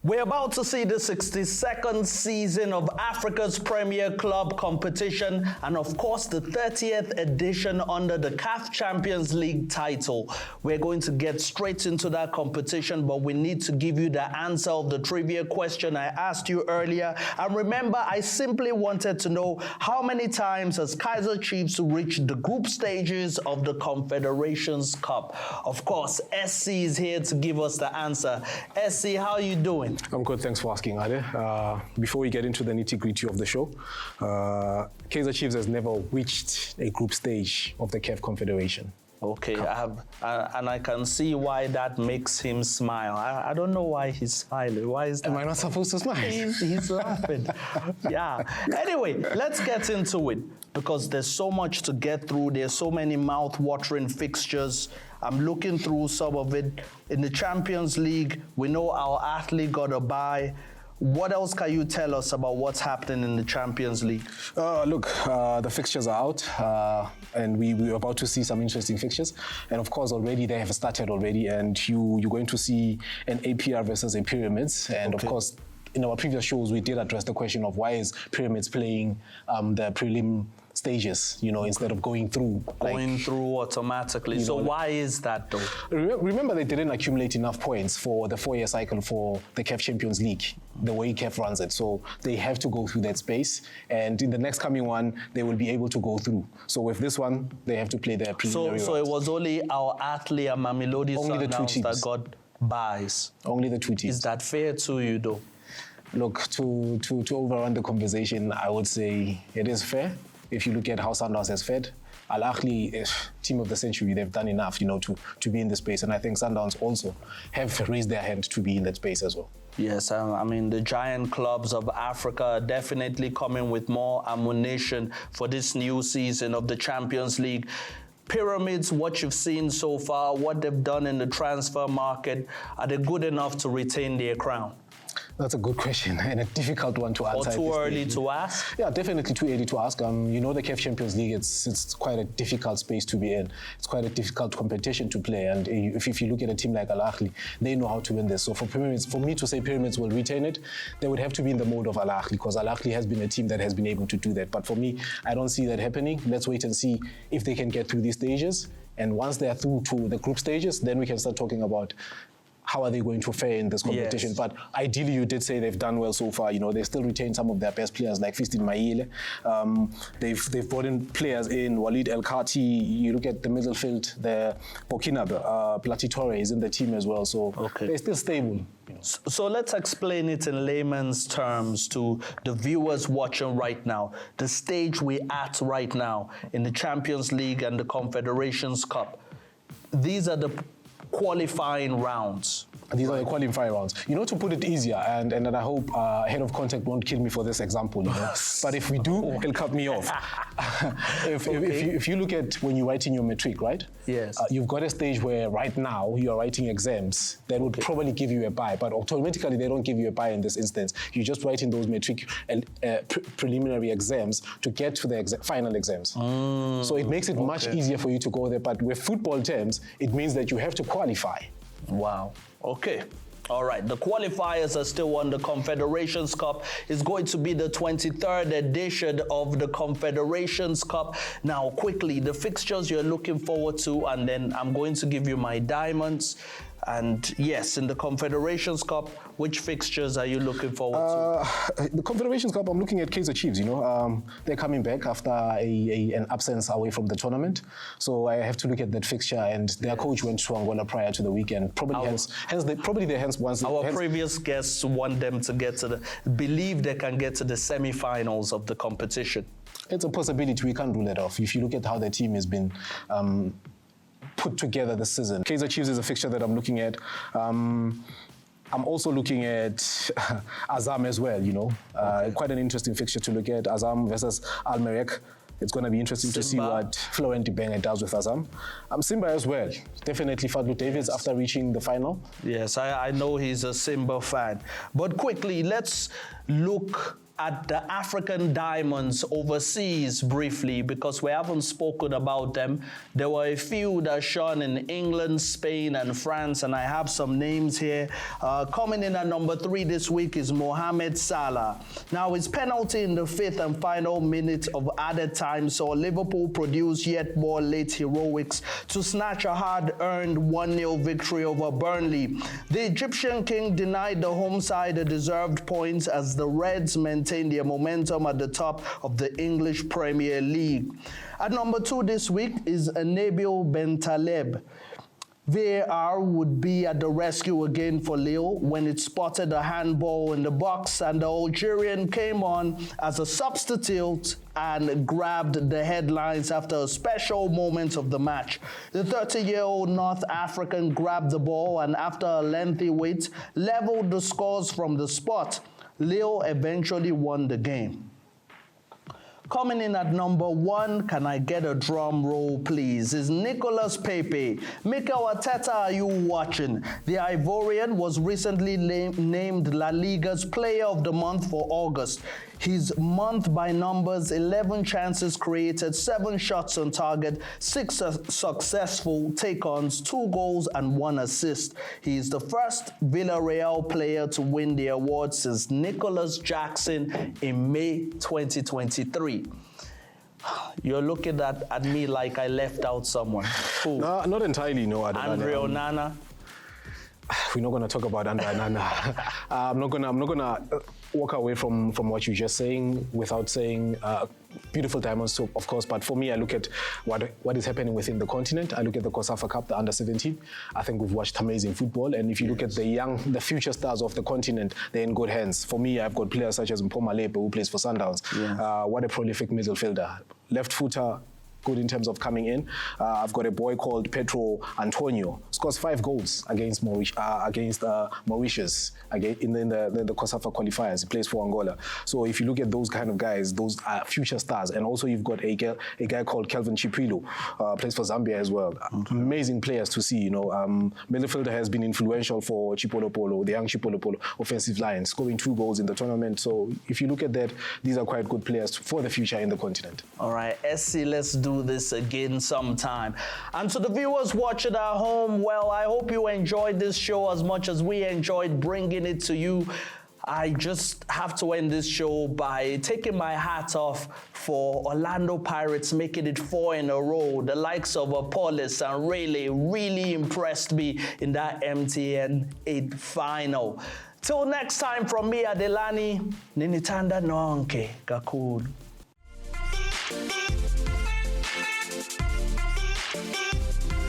We're about to see the 62nd season of Africa's Premier Club competition and of course the 30th edition under the CAF Champions League title. We're going to get straight into that competition, but we need to give you the answer of the trivia question I asked you earlier. And remember, I simply wanted to know how many times has Kaizer Chiefs reached the group stages of the Confederations Cup? Of course, SC is here to give us the answer. SC, how are you doing? I'm good, thanks for asking, Ade. Before we get into the nitty-gritty of the show, Kaizer Chiefs has never reached a group stage of the CAF Confederation. Okay, and I can see why that makes him smile. I don't know why he's smiling. Why is that? Am I not supposed to smile? He's laughing. Yeah. Anyway, let's get into it because there's so much to get through. There's so many mouth-watering fixtures. I'm looking through some of it. In the Champions League, we know our Ahly got a bye. What else can you tell us about what's happening in the Champions League? Look, the fixtures are out, and we're about to see some interesting fixtures. And of course, already they have started already, and you're going to see an APR versus a Pyramids. And of course, in our previous shows, we did address the question of why is Pyramids playing the prelim stages, instead of going through. Going through automatically. So why is that though? Remember, they didn't accumulate enough points for the 4-year cycle for the CAF Champions League, the way CAF runs it. So they have to go through that space. And in the next coming one, they will be able to go through. So with this one, they have to play their preliminary So it was only our Ahly and Mamelodi Sundowns that got buys. Only the two teams. Is that fair to you though? Look, to overrun the conversation, I would say it is fair. If you look at how Sundowns has fed, Al Ahly, team of the century, they've done enough, to be in the space. And I think Sundowns also have raised their hand to be in that space as well. Yes, I mean, the giant clubs of Africa are definitely coming with more ammunition for this new season of the Champions League. Pyramids, what you've seen so far, what they've done in the transfer market, are they good enough to retain their crown? That's a good question and a difficult one to answer. Or too early to ask? Yeah, definitely too early to ask. The CAF Champions League, it's quite a difficult space to be in. It's quite a difficult competition to play. And if you look at a team like Al Ahly, they know how to win this. So for me to say Pyramids will retain it, they would have to be in the mode of Al Ahly because Al Ahly has been a team that has been able to do that. But for me, I don't see that happening. Let's wait and see if they can get through these stages. And once they are through to the group stages, then we can start talking about how are they going to fare in this competition. Yes. But ideally, you did say they've done well so far. They still retain some of their best players like Fiston Mayele. They've brought in players in Walid El Karti. You look at the midfield, the Burkina, Platini is in the team as well. So they're still stable. So let's explain it in layman's terms to the viewers watching right now. The stage we're at right now in the Champions League and the Confederations Cup. These are the qualifying rounds. These are the qualifying rounds. To put it easier, and I hope Head of Contact won't kill me for this example, But if we do, he'll cut me off. If you look at when you're writing your matric, right? Yes. You've got a stage where right now you are writing exams that would probably give you a buy, but automatically they don't give you a buy in this instance. You're just writing those matric preliminary exams to get to the final exams. So it makes it much easier for you to go there. But with football terms, it means that you have to qualify. Wow. Okay. All right. The qualifiers are still on. The Confederations Cup is going to be the 23rd edition of the Confederations Cup. Now, quickly, the fixtures you're looking forward to, and then I'm going to give you my diamonds. And yes, in the Confederations Cup, which fixtures are you looking forward to? The Confederations Cup, I'm looking at Kaizer Chiefs, They're coming back after an absence away from the tournament. So I have to look at that fixture, and their coach went to Angola prior to the weekend. Our previous guests want them to believe they can get to the semi-finals of the competition. It's a possibility. We can't rule it off. If you look at how the team has been put together this season. Kaizer Chiefs is a fixture that I'm looking at. I'm also looking at Azam as well, Quite an interesting fixture to look at. Azam versus Al Merrikh. It's going to be interesting to see what Florent Ibenge does with Azam. Simba as well. Definitely Fadlu Davids after reaching the final. Yes, I know he's a Simba fan. But quickly, let's look at the African Diamonds overseas briefly, because we haven't spoken about them. There were a few that shone in England, Spain, and France, and I have some names here. Coming in at number 3 this week is Mohamed Salah. Now, his penalty in the 5th and final minute of added time saw Liverpool produce yet more late heroics to snatch a hard-earned 1-0 victory over Burnley. The Egyptian king denied the home side a deserved points as the Reds maintained their momentum at the top of the English Premier League. At number 2 this week is Nabil Bentaleb. VAR would be at the rescue again for Lille when it spotted a handball in the box, and the Algerian came on as a substitute and grabbed the headlines after a special moment of the match. The 30-year-old North African grabbed the ball and after a lengthy wait, leveled the scores from the spot. Lille eventually won the game. Coming in at number 1, can I get a drum roll, please, is Nicolas Pépé. Mikel Arteta, are you watching? The Ivorian was recently named La Liga's Player of the Month for August. His month by numbers: 11 chances created, 7 shots on target, 6 successful take-ons, 2 goals and 1 assist. He is the first Villarreal player to win the award since Nicholas Jackson in May 2023. You're looking at me like I left out someone. Who? No, not entirely, no. Andre Onana. We're not going to talk about Andre Onana. I'm not gonna walk away from what you're just saying without saying beautiful diamonds too, of course. But for me, I look at what is happening within the continent. I look at the COSAFA Cup, the under-17. I think we've watched amazing football. And if you look at the future stars of the continent, they're in good hands. For me, I've got players such as Mpoma Lepe, who plays for Sundowns. Yeah. What a prolific midfielder. Left footer, good in terms of coming in. I've got a boy called Petro, António, scores 5 goals against Mauritius in the COSAFA qualifiers. He plays for Angola. So if you look at those kind of guys, those are future stars. And also you've got a guy called Kelvin Chiprilo, plays for Zambia as well. Okay. Amazing players to see. Midfielder has been influential for Chiprilo, the young Chiprilo offensive line, scoring 2 goals in the tournament. So if you look at that, these are quite good players for the future in the continent. All right, SC, let's do this again sometime. And to the viewers watching at home, well, I hope you enjoyed this show as much as we enjoyed bringing it to you. I just have to end this show by taking my hat off for Orlando Pirates making it 4 in a row. The likes of Apollos and Rayleigh really impressed me in that MTN 8 final. Till next time, from me, Adelani, Ninitanda Nonke Kakulu.